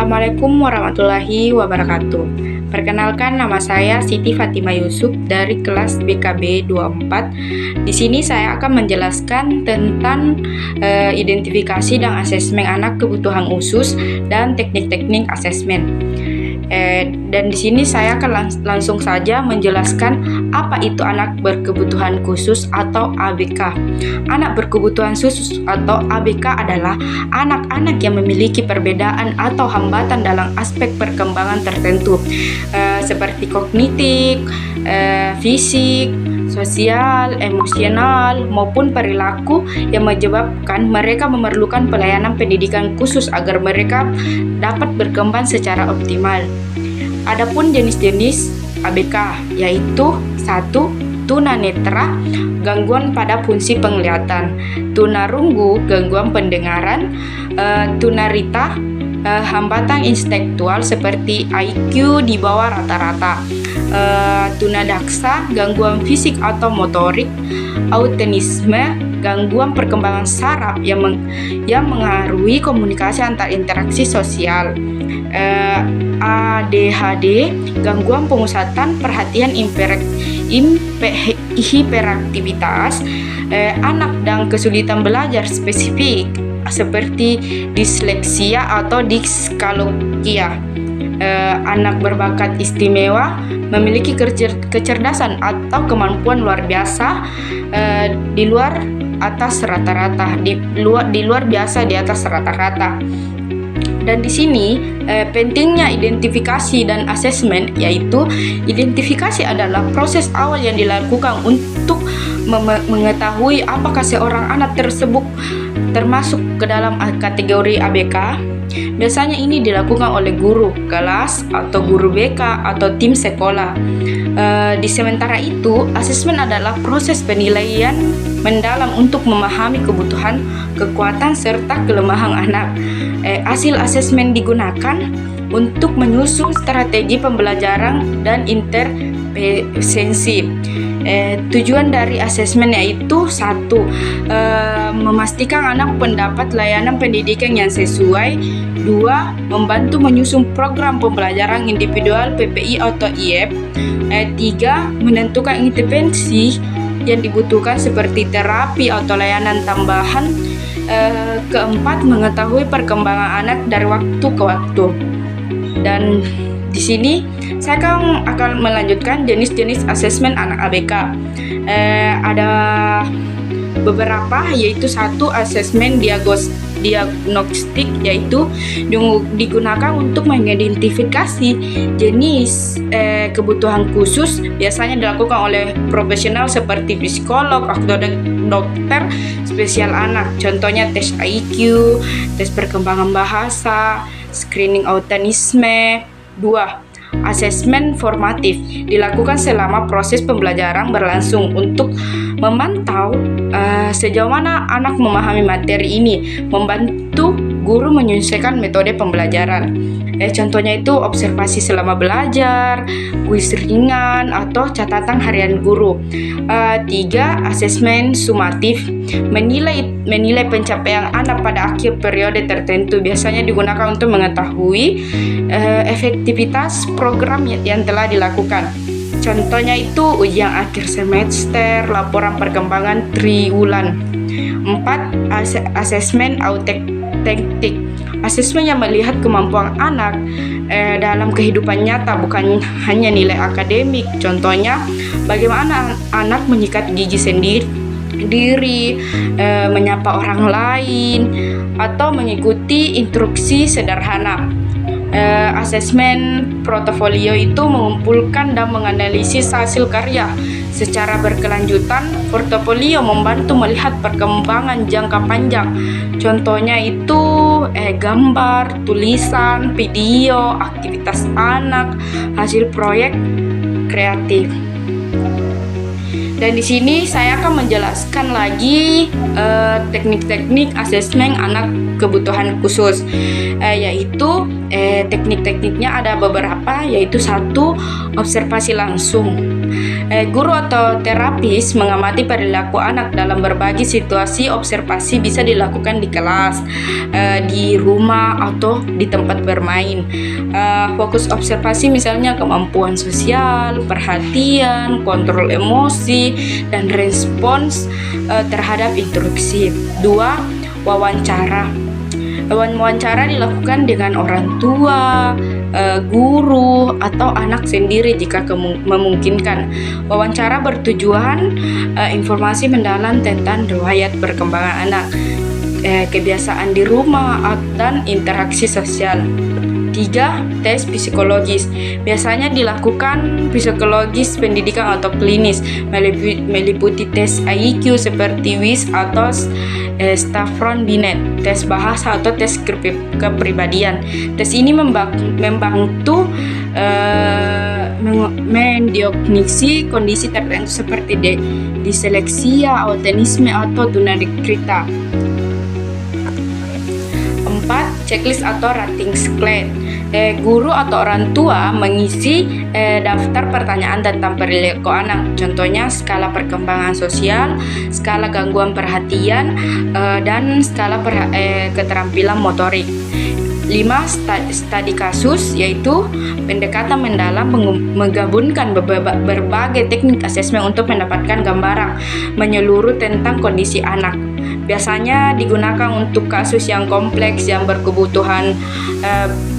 Assalamualaikum warahmatullahi wabarakatuh. Perkenalkan, nama saya Siti Fatima Yusuf dari kelas BKB 24. Di sini saya akan menjelaskan tentang identifikasi dan asesmen anak kebutuhan khusus dan teknik-teknik asesmen. Dan di sini saya akan langsung saja menjelaskan apa itu anak berkebutuhan khusus atau ABK. Anak berkebutuhan khusus atau ABK adalah anak-anak yang memiliki perbedaan atau hambatan dalam aspek perkembangan tertentu, seperti kognitif, fisik, sosial, emosional, maupun perilaku yang menyebabkan mereka memerlukan pelayanan pendidikan khusus agar mereka dapat berkembang secara optimal. Adapun jenis-jenis ABK yaitu 1. Tunanetra, gangguan pada fungsi penglihatan. Tunarunggu, gangguan pendengaran. Tunarita, hambatan intelektual seperti IQ di bawah rata-rata. Tunadaksa, gangguan fisik atau motorik. Autisme, gangguan perkembangan saraf yang mengaruhi komunikasi antar interaksi sosial. ADHD, gangguan pemusatan perhatian hiperaktivitas. Anak dan kesulitan belajar spesifik seperti disleksia atau diskalkulia. Anak berbakat istimewa, memiliki kecerdasan atau kemampuan luar biasa di luar atas rata-rata, di luar biasa di atas rata-rata. Dan di sini pentingnya identifikasi dan asesmen, yaitu identifikasi adalah proses awal yang dilakukan untuk mengetahui apakah seorang anak tersebut termasuk ke dalam kategori ABK. Biasanya ini dilakukan oleh guru kelas atau guru BK atau tim sekolah. Di sementara itu, asesmen adalah proses penilaian mendalam untuk memahami kebutuhan, kekuatan, serta kelemahan anak. Hasil asesmen digunakan untuk menyusun strategi pembelajaran dan intervensi. Tujuan dari asesmen yaitu 1. Memastikan anak mendapat layanan pendidikan yang sesuai. 2. Membantu menyusun program pembelajaran individual PPI atau IEP. 3. Menentukan intervensi yang dibutuhkan seperti terapi atau layanan tambahan. 4. Mengetahui perkembangan anak dari waktu ke waktu. Dan di sini saya akan melanjutkan jenis-jenis asesmen anak ABK. Ada beberapa, yaitu 1. Asesmen diagnostik, yaitu digunakan untuk mengidentifikasi jenis kebutuhan khusus. Biasanya dilakukan oleh profesional seperti psikolog atau dokter spesial anak. Contohnya tes IQ, tes perkembangan bahasa, screening autisme. 2. Asesmen formatif dilakukan selama proses pembelajaran berlangsung untuk memantau sejauh mana anak memahami materi ini, membantu guru menyelesaikan metode pembelajaran. Contohnya itu observasi selama belajar, kuis ringan, atau catatan harian guru. 3. Asesmen sumatif menilai pencapaian anak pada akhir periode tertentu. Biasanya digunakan untuk mengetahui efektivitas program yang telah dilakukan. Contohnya itu ujian akhir semester, laporan perkembangan triwulan. 4. Asesmen autentik. Asesmen yang melihat kemampuan anak dalam kehidupan nyata, bukan hanya nilai akademik. Contohnya, bagaimana anak menyikat gigi sendiri, menyapa orang lain, atau mengikuti instruksi sederhana. Asesmen portofolio itu mengumpulkan dan menganalisis hasil karya secara berkelanjutan. Portofolio membantu melihat perkembangan jangka panjang. Contohnya itu gambar, tulisan, video, aktivitas anak, hasil proyek kreatif. Dan di sini saya akan menjelaskan lagi teknik-teknik asesmen anak kebutuhan khusus, yaitu teknik-tekniknya ada beberapa, yaitu 1. Observasi langsung. Guru atau terapis mengamati perilaku anak dalam berbagai situasi observasi bisa dilakukan di kelas, di rumah, atau di tempat bermain. Fokus observasi misalnya kemampuan sosial, perhatian, kontrol emosi, dan respons terhadap instruksi. 2. Wawancara. Wawancara dilakukan dengan orang tua, guru, atau anak sendiri jika memungkinkan. Wawancara bertujuan informasi mendalam tentang riwayat perkembangan anak, kebiasaan di rumah, dan interaksi sosial. 3. Tes psikologis. Biasanya dilakukan psikologis pendidikan atau klinis, meliputi tes IQ seperti WIS atau Stafford Binet, tes bahasa atau tes kepribadian. Tes ini membantu mendiagnosis kondisi tertentu seperti disleksia, autisme, atau tunanetra. 4. Checklist atau rating scale. Guru atau orang tua mengisi daftar pertanyaan tentang perilaku anak, contohnya skala perkembangan sosial, skala gangguan perhatian, dan skala keterampilan motorik. 5. Studi kasus, yaitu pendekatan mendalam menggabungkan berbagai teknik asesmen untuk mendapatkan gambaran menyeluruh tentang kondisi anak. Biasanya digunakan untuk kasus yang kompleks yang berkebutuhan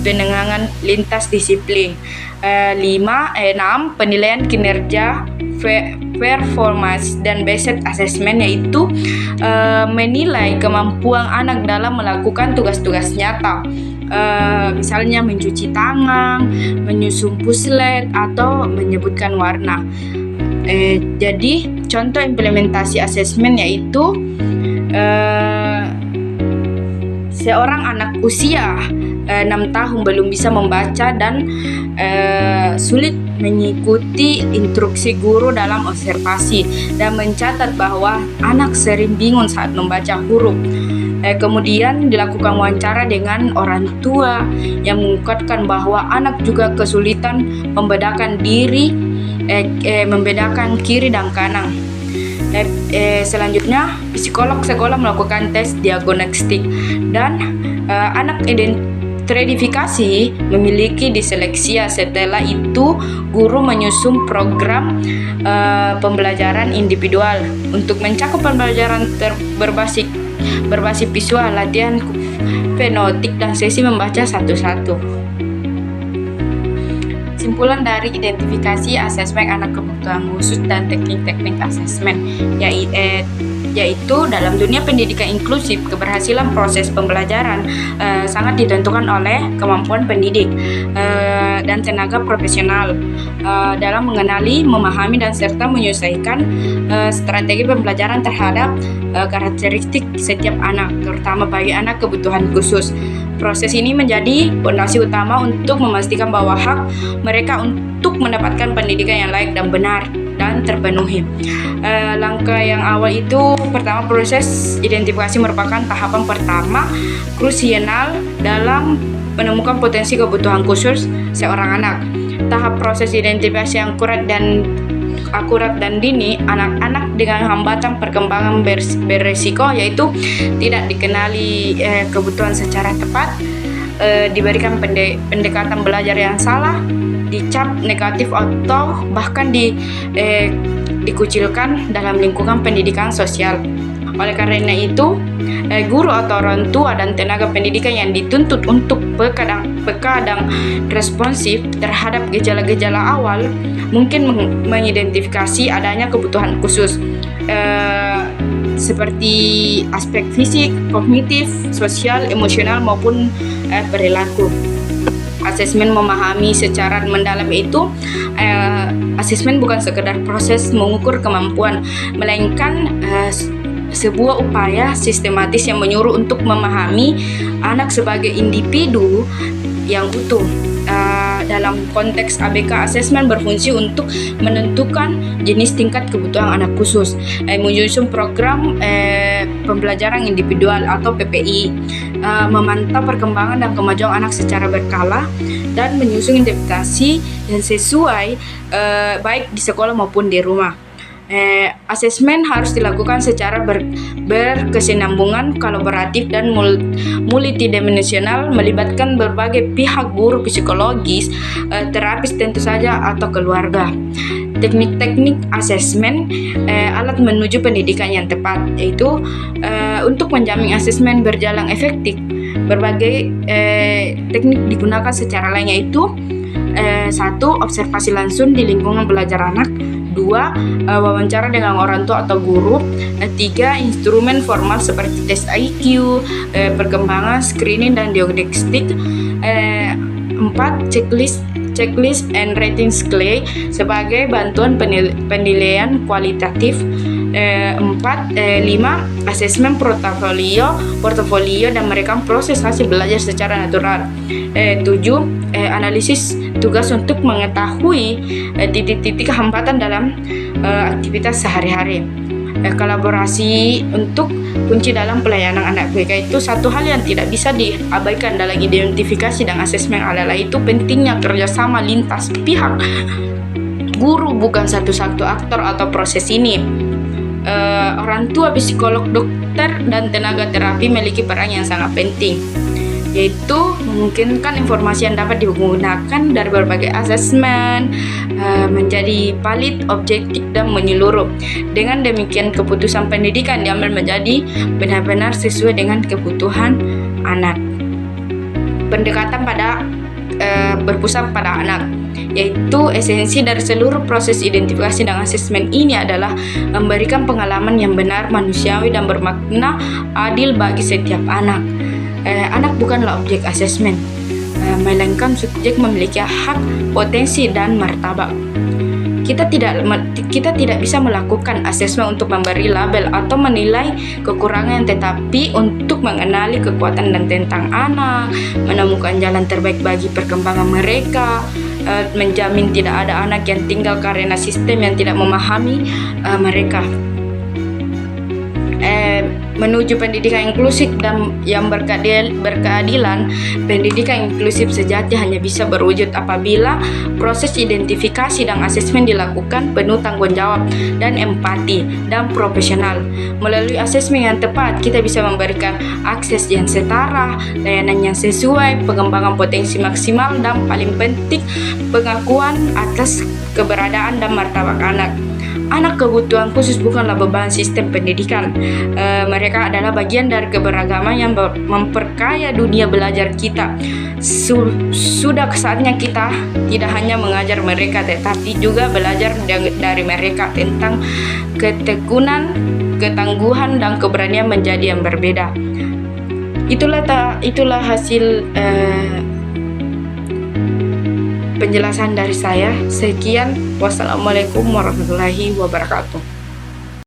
penanganan lintas disiplin. 6. Penilaian kinerja performance dan based assessment, yaitu menilai kemampuan anak dalam melakukan tugas-tugas nyata, misalnya mencuci tangan, menyusun puzzle, atau menyebutkan warna. Jadi contoh implementasi asesmen yaitu seorang anak usia 6 tahun belum bisa membaca dan sulit mengikuti instruksi guru dalam observasi dan mencatat bahwa anak sering bingung saat membaca huruf. Kemudian dilakukan wawancara dengan orang tua yang mengungkapkan bahwa anak juga kesulitan membedakan kiri dan kanan. Selanjutnya, psikolog sekolah melakukan tes diagnostik dan anak teridentifikasi memiliki disleksia. Setelah itu, guru menyusun program pembelajaran individual untuk mencakup pembelajaran berbasis visual, latihan fenotik, dan sesi membaca satu-satu. Kesimpulan dari identifikasi asesmen anak kebutuhan khusus dan teknik-teknik asesmen yaitu dalam dunia pendidikan inklusif, keberhasilan proses pembelajaran sangat ditentukan oleh kemampuan pendidik dan tenaga profesional dalam mengenali, memahami, dan serta menyesuaikan strategi pembelajaran terhadap karakteristik setiap anak, terutama bagi anak kebutuhan khusus. Proses ini menjadi fondasi utama untuk memastikan bahwa hak mereka untuk mendapatkan pendidikan yang layak dan benar dan terpenuhi. Langkah yang awal itu, pertama, proses identifikasi merupakan tahapan pertama krusial dalam menemukan potensi kebutuhan khusus seorang anak. Tahap proses identifikasi yang akurat dan dini, anak-anak dengan hambatan perkembangan beresiko, yaitu tidak dikenali kebutuhan secara tepat, diberikan pendekatan belajar yang salah, dicap negatif, atau bahkan dikucilkan dalam lingkungan pendidikan sosial. Oleh karena itu, guru atau orang tua dan tenaga pendidikan yang dituntut untuk peka dan responsif terhadap gejala-gejala awal mungkin mengidentifikasi adanya kebutuhan khusus seperti aspek fisik, kognitif, sosial, emosional, maupun perilaku. Asesmen memahami secara mendalam itu, asesmen bukan sekedar proses mengukur kemampuan, melainkan sebuah upaya sistematis yang menyuruh untuk memahami anak sebagai individu yang utuh. Dalam konteks ABK, asesmen berfungsi untuk menentukan jenis tingkat kebutuhan anak khusus, menyusun program pembelajaran individual atau PPI, memantau perkembangan dan kemajuan anak secara berkala, dan menyusun interpretasi yang sesuai baik di sekolah maupun di rumah. Asesmen harus dilakukan secara berkesinambungan, kolaboratif, dan multidimensional, melibatkan berbagai pihak, guru, psikologis, terapis tentu saja, atau keluarga. Teknik-teknik asesmen, alat menuju pendidikan yang tepat, yaitu untuk menjamin asesmen berjalan efektif. Berbagai teknik digunakan secara lain, yaitu 1. Observasi langsung di lingkungan belajar anak. 2. Wawancara dengan orang tua atau guru. 3. Instrumen formal seperti tes IQ, perkembangan, screening, dan diagnostik. 4. Checklist and rating scale sebagai bantuan penilaian kualitatif. 5. Asesmen portofolio dan merekam proses hasil belajar secara natural. 7. Analisis tugas untuk mengetahui titik-titik hambatan dalam aktivitas sehari-hari. Kolaborasi untuk kunci dalam pelayanan anak BK itu satu hal yang tidak bisa diabaikan dalam identifikasi dan asesmen ala itu pentingnya kerjasama lintas pihak. Guru bukan satu-satu aktor atau proses ini. Orang tua, psikolog, dokter, dan tenaga terapi memiliki peran yang sangat penting, yaitu memungkinkan informasi yang dapat digunakan dari berbagai asesmen menjadi valid, objektif, dan menyeluruh. Dengan demikian, keputusan pendidikan diambil menjadi benar-benar sesuai dengan kebutuhan anak. Pendekatan berpusat pada anak, yaitu esensi dari seluruh proses identifikasi dan asesmen ini adalah memberikan pengalaman yang benar, manusiawi, dan bermakna adil bagi setiap anak. Anak bukanlah objek asesmen, melainkan subjek memiliki hak, potensi, dan martabat. Kita tidak bisa melakukan asesmen untuk memberi label atau menilai kekurangan, tetapi untuk mengenali kekuatan dan tentang anak, menemukan jalan terbaik bagi perkembangan mereka, menjamin tidak ada anak yang tinggal karena sistem yang tidak memahami mereka. Menuju pendidikan inklusif dan yang berkeadilan. Pendidikan inklusif sejati hanya bisa berwujud apabila proses identifikasi dan asesmen dilakukan penuh tanggung jawab dan empati dan profesional. Melalui asesmen yang tepat, kita bisa memberikan akses yang setara, layanan yang sesuai, pengembangan potensi maksimal, dan paling penting, pengakuan atas keberadaan dan martabat anak. Anak kebutuhan khusus bukanlah beban sistem pendidikan. Mereka adalah bagian dari keberagaman yang memperkaya dunia belajar kita. Sudah saatnya kita tidak hanya mengajar mereka, tetapi juga belajar dari mereka tentang ketekunan, ketangguhan, dan keberanian menjadi yang berbeda. Itulah hasil penjelasan dari saya. Sekian, wassalamualaikum warahmatullahi wabarakatuh.